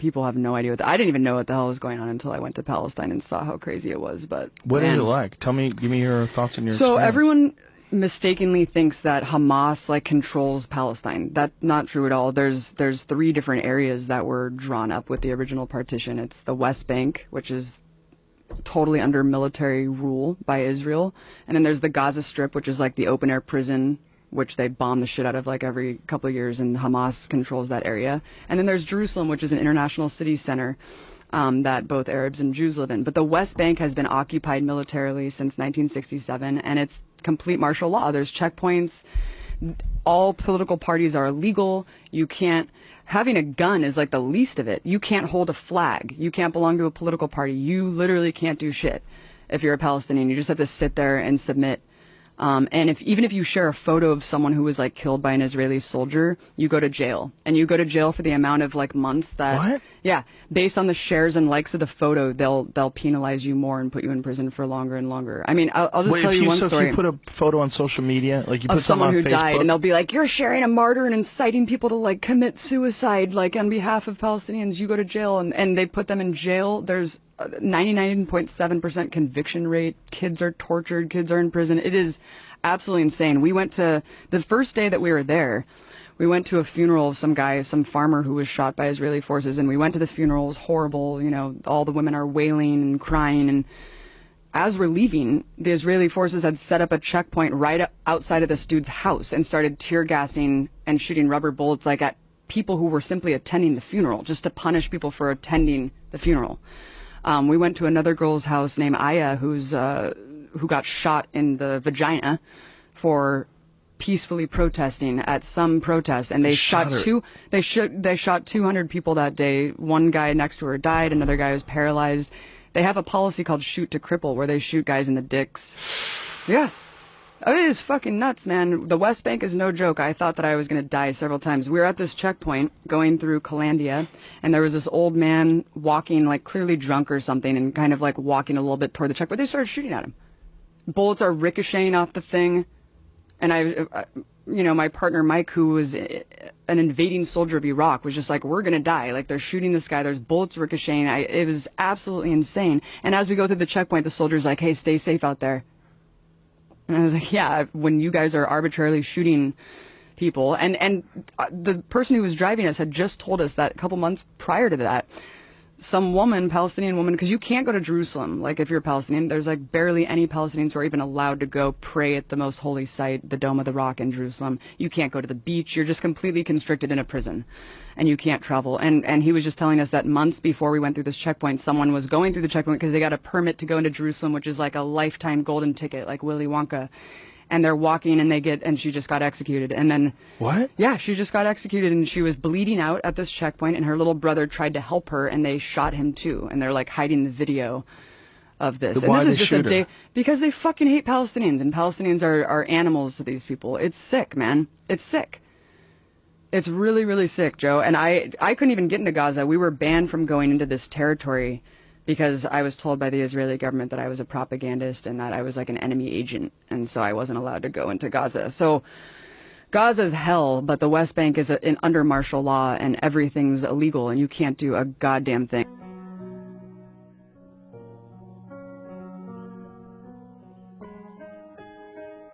people have no idea I didn't even know what the hell was going on until I went to Palestine and saw how crazy it was. But what is it like? Give me your thoughts and your So experience. Everyone mistakenly thinks that Hamas like controls Palestine. That's not true at all. There's 3 different areas that were drawn up with the original partition. It's the West Bank, which is totally under military rule by Israel, and then there's the Gaza Strip, which is like the open air prison, which they bomb the shit out of like every couple of years, and Hamas controls that area. And then there's Jerusalem, which is an international city center that both Arabs and Jews live in. But the West Bank has been occupied militarily since 1967, and it's complete martial law. There's checkpoints. All political parties are illegal. You can't, having a gun is like the least of it. You can't hold a flag. You can't belong to a political party. You literally can't do shit if you're a Palestinian. You just have to sit there and submit. And even if you share a photo of someone who was like killed by an Israeli soldier, you go to jail, and you go to jail for the amount of like months that, what? Yeah, based on the shares and likes of the photo, they'll penalize you more and put you in prison for longer and longer. I mean, I'll just tell you one story. If you put a photo on social media, like you put of someone who on Facebook, died, and they'll be like, you're sharing a martyr and inciting people to like commit suicide, like on behalf of Palestinians, you go to jail, and they put them in jail. There's 99.7% conviction rate. Kids are tortured. Kids are in prison. It is absolutely insane. We went to, the first day that we were there, we went to a funeral of some guy, some farmer who was shot by Israeli forces, and we went to the funeral. It was horrible. You know, all the women are wailing and crying, and as we're leaving, the Israeli forces had set up a checkpoint right outside of this dude's house and started tear gassing and shooting rubber bullets like at people who were simply attending the funeral, just to punish people for attending the funeral. We went to another girl's house named Aya, who got shot in the vagina for peacefully protesting at some protest, and they shot 200 people that day. One guy next to her died, another guy was paralyzed. They have a policy called shoot to cripple, where they shoot guys in the dicks. Yeah. Oh, it is fucking nuts, man. The West Bank is no joke. I thought that I was going to die several times. We were at this checkpoint going through Calandia, and there was this old man walking, like clearly drunk or something, and kind of like walking a little bit toward the checkpoint. They started shooting at him. Bullets are ricocheting off the thing. And my partner Mike, who was an invading soldier of Iraq, was just like, we're going to die. Like, they're shooting this guy. There's bullets ricocheting. It was absolutely insane. And as we go through the checkpoint, the soldier's like, hey, stay safe out there. And I was like, yeah, when you guys are arbitrarily shooting people. And the person who was driving us had just told us that a couple months prior to that, some woman, Palestinian woman, because you can't go to Jerusalem. Like, if you're a Palestinian, there's like barely any Palestinians who are even allowed to go pray at the most holy site, the Dome of the Rock in Jerusalem. You can't go to the beach. You're just completely constricted in a prison, and you can't travel. And he was just telling us that months before we went through this checkpoint, someone was going through the checkpoint because they got a permit to go into Jerusalem, which is like a lifetime golden ticket, like Willy Wonka. And they're walking, and she just got executed. And then... What? Yeah, she just got executed, and she was bleeding out at this checkpoint, and her little brother tried to help her, and they shot him too. And they're like hiding the video of this. Why and this they is just shoot a day her? because they fucking hate Palestinians, and Palestinians are animals to these people. It's sick, man. It's sick. It's really, really sick, Joe. And I couldn't even get into Gaza. We were banned from going into this territory because I was told by the Israeli government that I was a propagandist and that I was like an enemy agent, and so I wasn't allowed to go into Gaza. So Gaza's hell, but the West Bank is under martial law, and everything's illegal, and you can't do a goddamn thing.